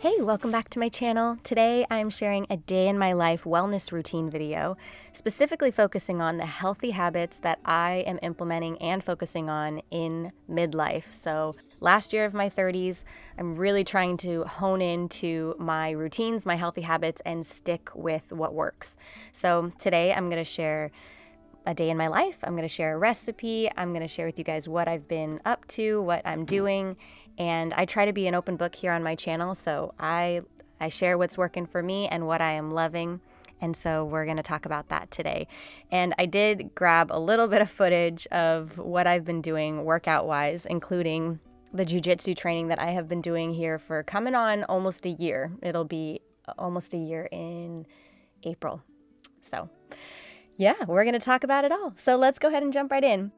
Hey, welcome back to my channel. Today I'm sharing a day in my life wellness routine video, specifically focusing on the healthy habits that I am implementing and focusing on in midlife. So last year of my 30s, I'm really trying to hone into my routines, my healthy habits, and stick with what works. So today I'm going to share a day in my life. I'm going to share a recipe. I'm going to share with you guys what I've been up to, what I'm doing, and I try to be an open book here on my channel. So I share what's working for me and what I am loving. And so we're going to talk about that today. And I did grab a little bit of footage of what I've been doing workout wise, including the Jiu Jitsu training that I have been doing here for coming on almost a year. It'll be almost a year in April. So yeah, we're going to talk about it all. So let's go ahead and jump right in.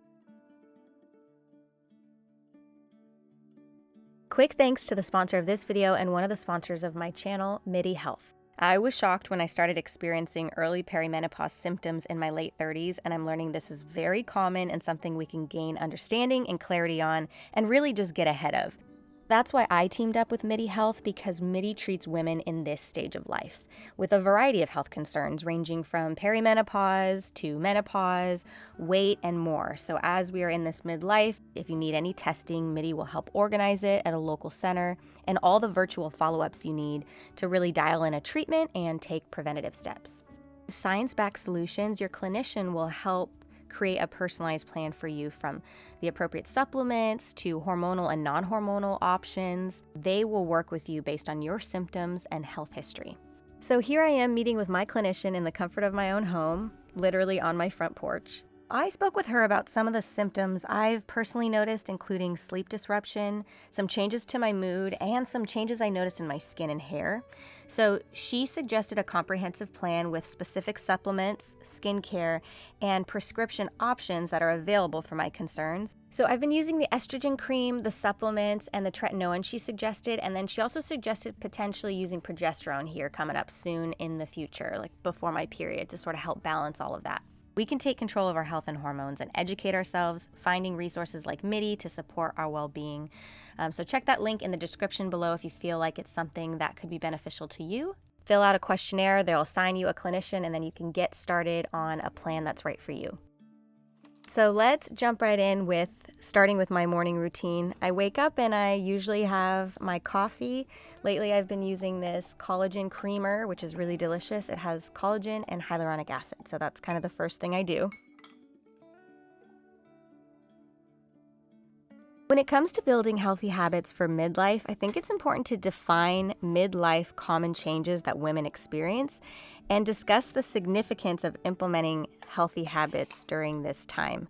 Quick thanks to the sponsor of this video and one of the sponsors of my channel, MidiHealth. I was shocked when I started experiencing early perimenopause symptoms in my late 30s, and I'm learning this is very common and something we can gain understanding and clarity on and really just get ahead of. That's why I teamed up with MidiHealth, because Midi treats women in this stage of life with a variety of health concerns ranging from perimenopause to menopause, weight, and more. So as we are in this midlife, if you need any testing, Midi will help organize it at a local center and all the virtual follow-ups you need to really dial in a treatment and take preventative steps. With science-backed solutions, your clinician will help create a personalized plan for you, from the appropriate supplements to hormonal and non-hormonal options. They will work with you based on your symptoms and health history. So here I am meeting with my clinician in the comfort of my own home, literally on my front porch. I spoke with her about some of the symptoms I've personally noticed, including sleep disruption, some changes to my mood, and some changes I noticed in my skin and hair. So she suggested a comprehensive plan with specific supplements, skincare, and prescription options that are available for my concerns. So I've been using the estrogen cream, the supplements, and the tretinoin she suggested, and then she also suggested potentially using progesterone here coming up soon in the future, like before my period, to sort of help balance all of that. We can take control of our health and hormones and educate ourselves, finding resources like Midi to support our well-being. So check that link in the description below if you feel like it's something that could be beneficial to you. Fill out a questionnaire, they'll assign you a clinician, and then you can get started on a plan that's right for you. So let's jump right in with starting with my morning routine. I wake up and I usually have my coffee. Lately I've been using this Collagen Creamer, which is really delicious. It has collagen and hyaluronic acid, so that's kind of the first thing I do. When it comes to building healthy habits for midlife, I think it's important to define midlife common changes that women experience and discuss the significance of implementing healthy habits during this time.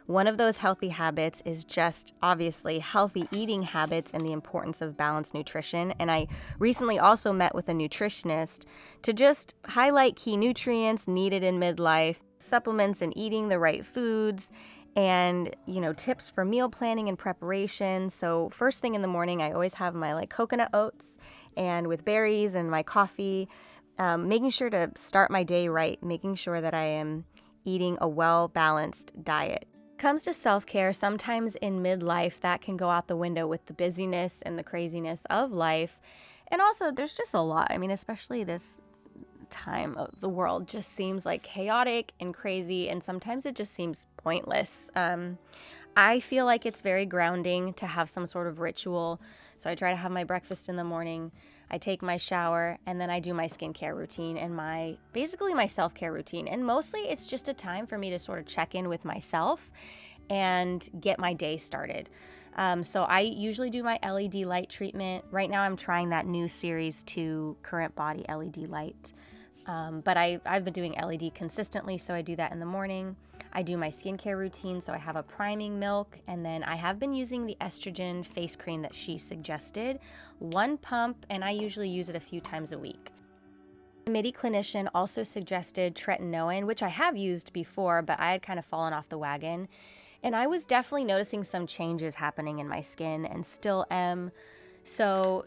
One of those healthy habits is just obviously healthy eating habits and the importance of balanced nutrition. And I recently also met with a nutritionist to just highlight key nutrients needed in midlife, supplements and eating the right foods, and tips for meal planning and preparation. So first thing in the morning, I always have my coconut oats and with berries and my coffee, making sure to start my day right, making sure that I am eating a well-balanced diet. Comes to self-care, sometimes in midlife that can go out the window with the busyness and the craziness of life. And also there's just a lot. I mean, especially this time of the world just seems like chaotic and crazy, and sometimes it just seems pointless. I feel like it's very grounding to have some sort of ritual. So I try to have my breakfast in the morning, I take my shower, and then I do my skincare routine and basically my self-care routine. And mostly it's just a time for me to sort of check in with myself and get my day started. So I usually do my LED light treatment. Right now I'm trying that new Series 2 CurrentBody LED light. But I've been doing LED consistently, so I do that in the morning. I do my skincare routine, so I have a priming milk, and then I have been using the Estrogen Face Cream that she suggested. One pump, and I usually use it a few times a week. The Midi clinician also suggested tretinoin, which I have used before, but I had kind of fallen off the wagon. And I was definitely noticing some changes happening in my skin, and still am. So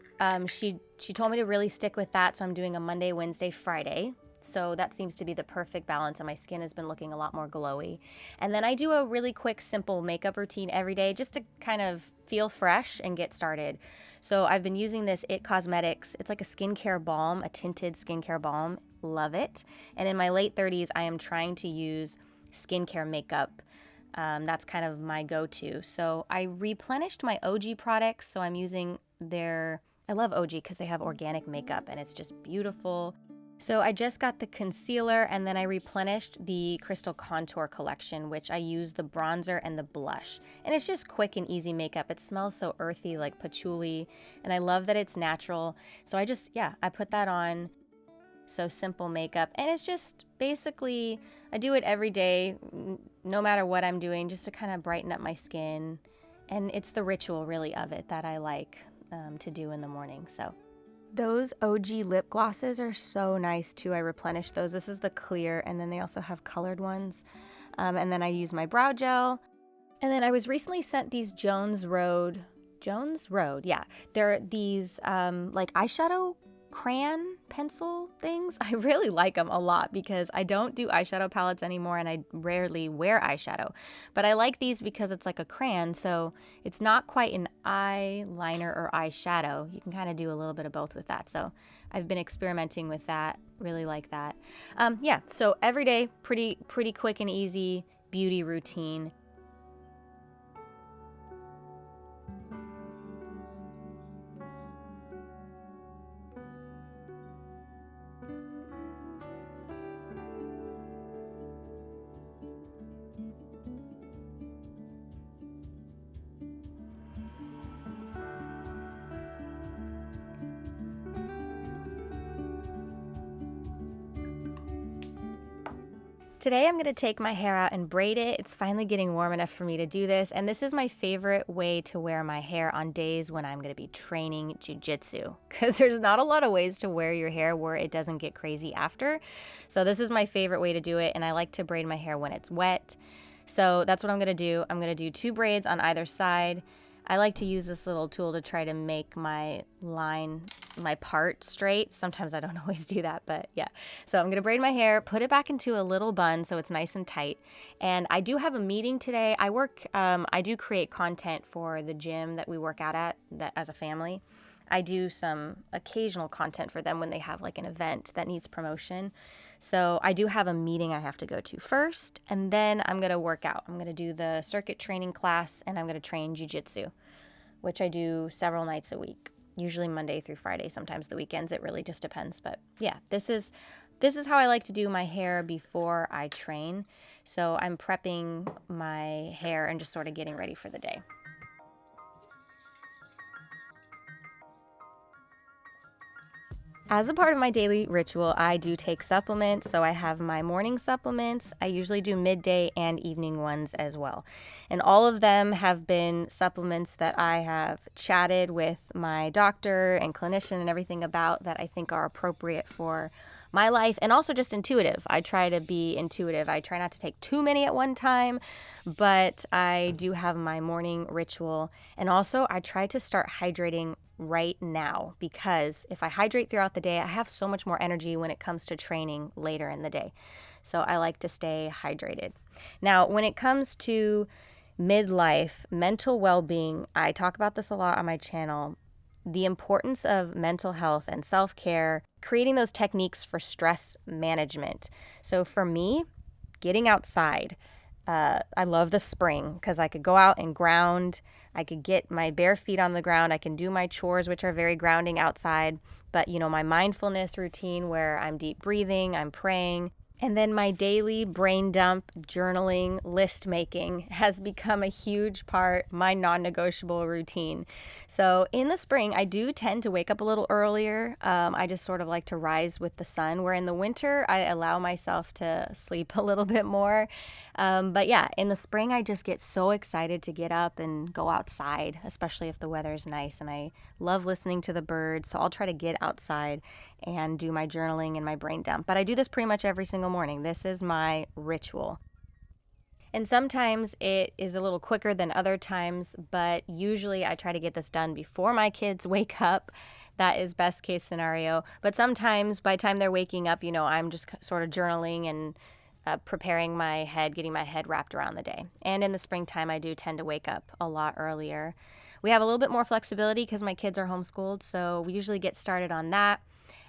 she told me to really stick with that, so I'm doing a Monday, Wednesday, Friday. So that seems to be the perfect balance, and my skin has been looking a lot more glowy. And then I do a really quick, simple makeup routine every day just to kind of feel fresh and get started. So I've been using this IT Cosmetics. It's like a skincare balm, a tinted skincare balm. Love it. And in my late 30s, I am trying to use skincare makeup. That's kind of my go-to. So I replenished my OGEE products. So I'm using I love OGEE because they have organic makeup and it's just beautiful. So I just got the concealer, and then I replenished the Crystal Contour collection, which I use the bronzer and the blush. And it's just quick and easy makeup. It smells so earthy, like patchouli, and I love that it's natural. So I put that on. So simple makeup, and it's just basically, I do it every day, no matter what I'm doing, just to kind of brighten up my skin. And it's the ritual really of it that I like to do in the morning. So those OGEE lip glosses are so nice too. I replenished those. This is the clear, and then they also have colored ones. And then I use my brow gel. And then I was recently sent these Jones Road, yeah. They're these like eyeshadow crayon pencil things. I really like them a lot because I don't do eyeshadow palettes anymore, and I rarely wear eyeshadow. But I like these because it's like a crayon, so it's not quite an eyeliner or eyeshadow. You can kind of do a little bit of both with that. So I've been experimenting with that. Really like that. So every day, pretty quick and easy beauty routine. Today I'm going to take my hair out and braid it. It's finally getting warm enough for me to do this, and this is my favorite way to wear my hair on days when I'm going to be training Jiu Jitsu, because there's not a lot of ways to wear your hair where it doesn't get crazy after. So this is my favorite way to do it, and I like to braid my hair when it's wet. So that's what I'm going to do. I'm going to do 2 braids on either side. I like to use this little tool to try to make my part straight. Sometimes I don't always do that, but yeah. So I'm going to braid my hair, put it back into a little bun so it's nice and tight. And I do have a meeting today. I do create content for the gym that we work out at as a family. I do some occasional content for them when they have like an event that needs promotion. So I do have a meeting I have to go to first, and then I'm going to work out. I'm going to do the circuit training class, and I'm going to train Jiu Jitsu, which I do several nights a week, usually Monday through Friday, sometimes the weekends. It really just depends. But yeah, this is how I like to do my hair before I train. So I'm prepping my hair and just sort of getting ready for the day. As a part of my daily ritual, I do take supplements. So I have my morning supplements. I usually do midday and evening ones as well. And all of them have been supplements that I have chatted with my doctor and clinician and everything about that I think are appropriate for my life, and also just intuitive. I try to be intuitive. I try not to take too many at one time, but I do have my morning ritual. And also I try to start hydrating right now, because if I hydrate throughout the day, I have so much more energy when it comes to training later in the day. So I like to stay hydrated. Now, when it comes to midlife, mental well-being, I talk about this a lot on my channel. The importance of mental health and self-care, creating those techniques for stress management. So for me, getting outside. I love the spring because I could go out and ground. I could get my bare feet on the ground. I can do my chores, which are very grounding outside. But, my mindfulness routine where I'm deep breathing, I'm praying. And then my daily brain dump, journaling, list making has become a huge part, my non-negotiable routine. So in the spring, I do tend to wake up a little earlier. I just sort of like to rise with the sun, where in the winter, I allow myself to sleep a little bit more. But yeah, in the spring, I just get so excited to get up and go outside, especially if the weather is nice. And I love listening to the birds. So I'll try to get outside and do my journaling and my brain dump. But I do this pretty much every single morning. This is my ritual. And sometimes it is a little quicker than other times, but usually I try to get this done before my kids wake up. That is best case scenario. But sometimes by the time they're waking up, I'm just sort of journaling and preparing my head, getting my head wrapped around the day. And in the springtime, I do tend to wake up a lot earlier. We have a little bit more flexibility because my kids are homeschooled, so we usually get started on that.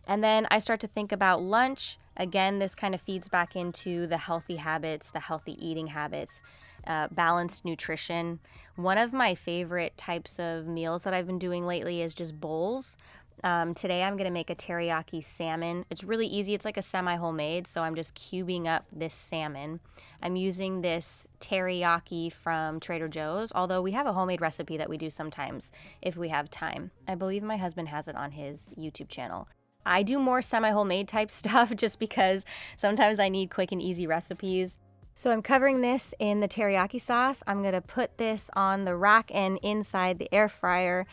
And then I start to think about lunch. Again, this kind of feeds back into the healthy habits, the healthy eating habits, balanced nutrition. One of my favorite types of meals that I've been doing lately is just bowls. Today I'm going to make a teriyaki salmon. It's really easy. It's like a semi-homemade, so I'm just cubing up this salmon. I'm using this teriyaki from Trader Joe's, although we have a homemade recipe that we do sometimes if we have time. I believe my husband has it on his YouTube channel. I do more semi-homemade type stuff just because sometimes I need quick and easy recipes. So I'm covering this in the teriyaki sauce. I'm going to put this on the rack and inside the air fryer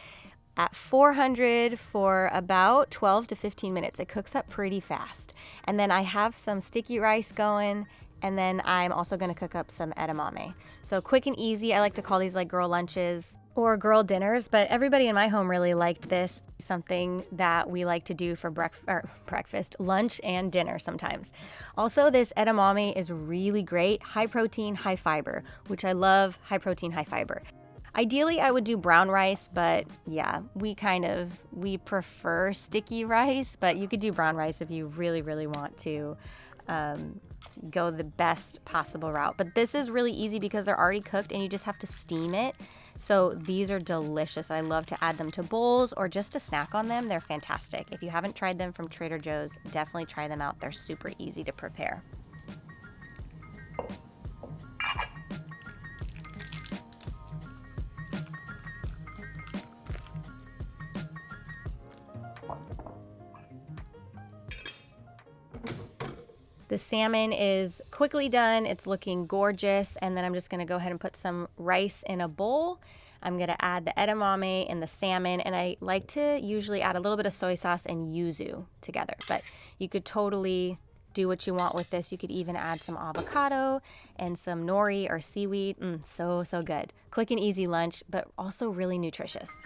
at 400 for about 12 to 15 minutes. It cooks up pretty fast. And then I have some sticky rice going, and then I'm also gonna cook up some edamame. So quick and easy. I like to call these like girl lunches or girl dinners, but everybody in my home really liked this. Something that we like to do for breakfast, lunch, and dinner sometimes. Also, this edamame is really great. High protein, high fiber, which I love. High protein, high fiber. Ideally, I would do brown rice, but yeah, we prefer sticky rice, but you could do brown rice if you really, really want to go the best possible route. But this is really easy because they're already cooked and you just have to steam it. So these are delicious. I love to add them to bowls or just to snack on them. They're fantastic. If you haven't tried them from Trader Joe's, definitely try them out. They're super easy to prepare. The salmon is quickly done. It's looking gorgeous. And then I'm just gonna go ahead and put some rice in a bowl. I'm gonna add the edamame and the salmon. And I like to usually add a little bit of soy sauce and yuzu together. But you could totally do what you want with this. You could even add some avocado and some nori or seaweed. So good. Quick and easy lunch, but also really nutritious.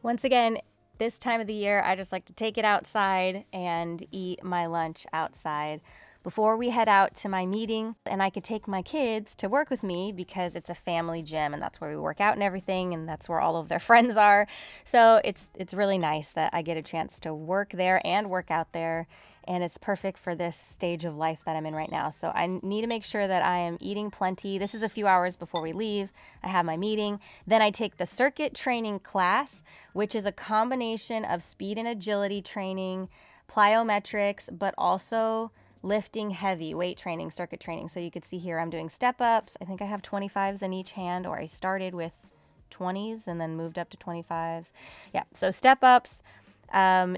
Once again, this time of the year, I just like to take it outside and eat my lunch outside before we head out to my meeting. And I could take my kids to work with me because it's a family gym and that's where we work out and everything, and that's where all of their friends are. So it's really nice that I get a chance to work there and work out there. And it's perfect for this stage of life that I'm in right now. So I need to make sure that I am eating plenty. This is a few hours before we leave. I have my meeting. Then I take the circuit training class, which is a combination of speed and agility training, plyometrics, but also lifting heavy weight training, circuit training. So you could see here I'm doing step ups. I think I have 25s in each hand, or I started with 20s and then moved up to 25s. Yeah, so step ups,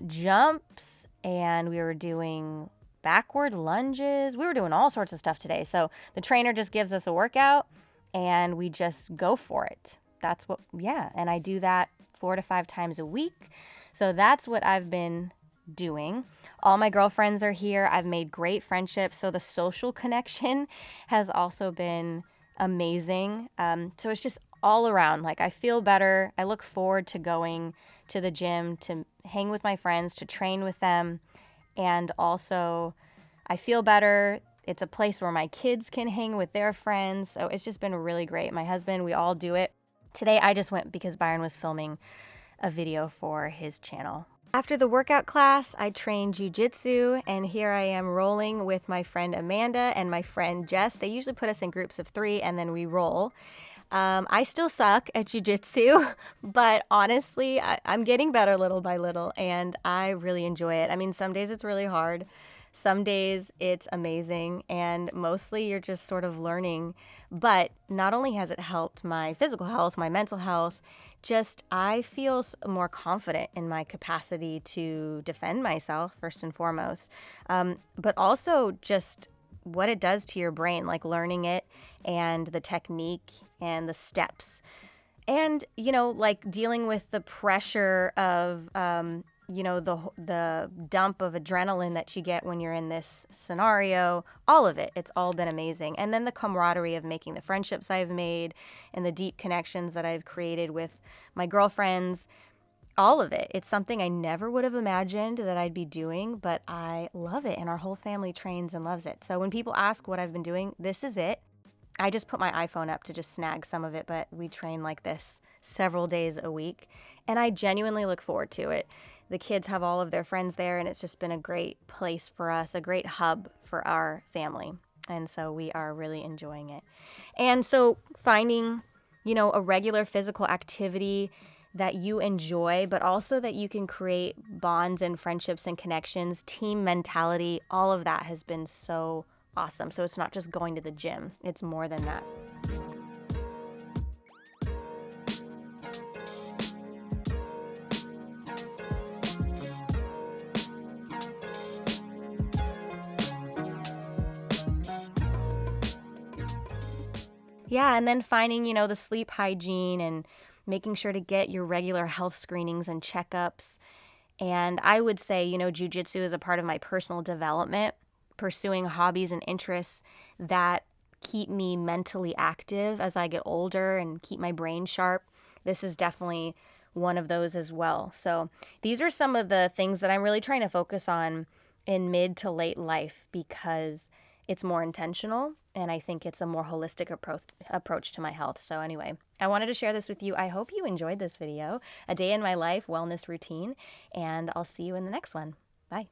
jumps, and we were doing backward lunges. We were doing all sorts of stuff today. So the trainer just gives us a workout and we just go for it. And I do that 4 to 5 times a week. So that's what I've been doing. All my girlfriends are here. I've made great friendships. So the social connection has also been amazing. So it's just all around. Like, I feel better. I look forward to going to the gym, to hang with my friends, to train with them. And also, I feel better. It's a place where my kids can hang with their friends. So it's just been really great. My husband, we all do it. Today, I just went because Byron was filming a video for his channel. After the workout class, I trained Jiu Jitsu, and here I am rolling with my friend Amanda and my friend Jess. They usually put us in groups of 3 and then we roll. I still suck at Jiu Jitsu, but honestly, I'm getting better little by little, and I really enjoy it. I mean, some days it's really hard. Some days it's amazing, and mostly you're just sort of learning. But not only has it helped my physical health, my mental health, just I feel more confident in my capacity to defend myself, first and foremost, but also just what it does to your brain, like learning it and the technique and the steps. And, like dealing with the pressure of, the dump of adrenaline that you get when you're in this scenario, all of it, it's all been amazing. And then the camaraderie of making the friendships I've made and the deep connections that I've created with my girlfriends, all of it. It's something I never would have imagined that I'd be doing, but I love it. And our whole family trains and loves it. So when people ask what I've been doing, this is it. I just put my iPhone up to just snag some of it, but we train like this several days a week, and I genuinely look forward to it. The kids have all of their friends there, and it's just been a great place for us, a great hub for our family, and so we are really enjoying it. And so finding, a regular physical activity that you enjoy, but also that you can create bonds and friendships and connections, team mentality, all of that has been so awesome. So it's not just going to the gym, it's more than that. Yeah, and then finding, the sleep hygiene and making sure to get your regular health screenings and checkups. And I would say, Jiu Jitsu is a part of my personal development, pursuing hobbies and interests that keep me mentally active as I get older and keep my brain sharp. This is definitely one of those as well. So these are some of the things that I'm really trying to focus on in mid to late life because it's more intentional and I think it's a more holistic approach to my health. So anyway, I wanted to share this with you. I hope you enjoyed this video, a day in my life wellness routine, and I'll see you in the next one. Bye.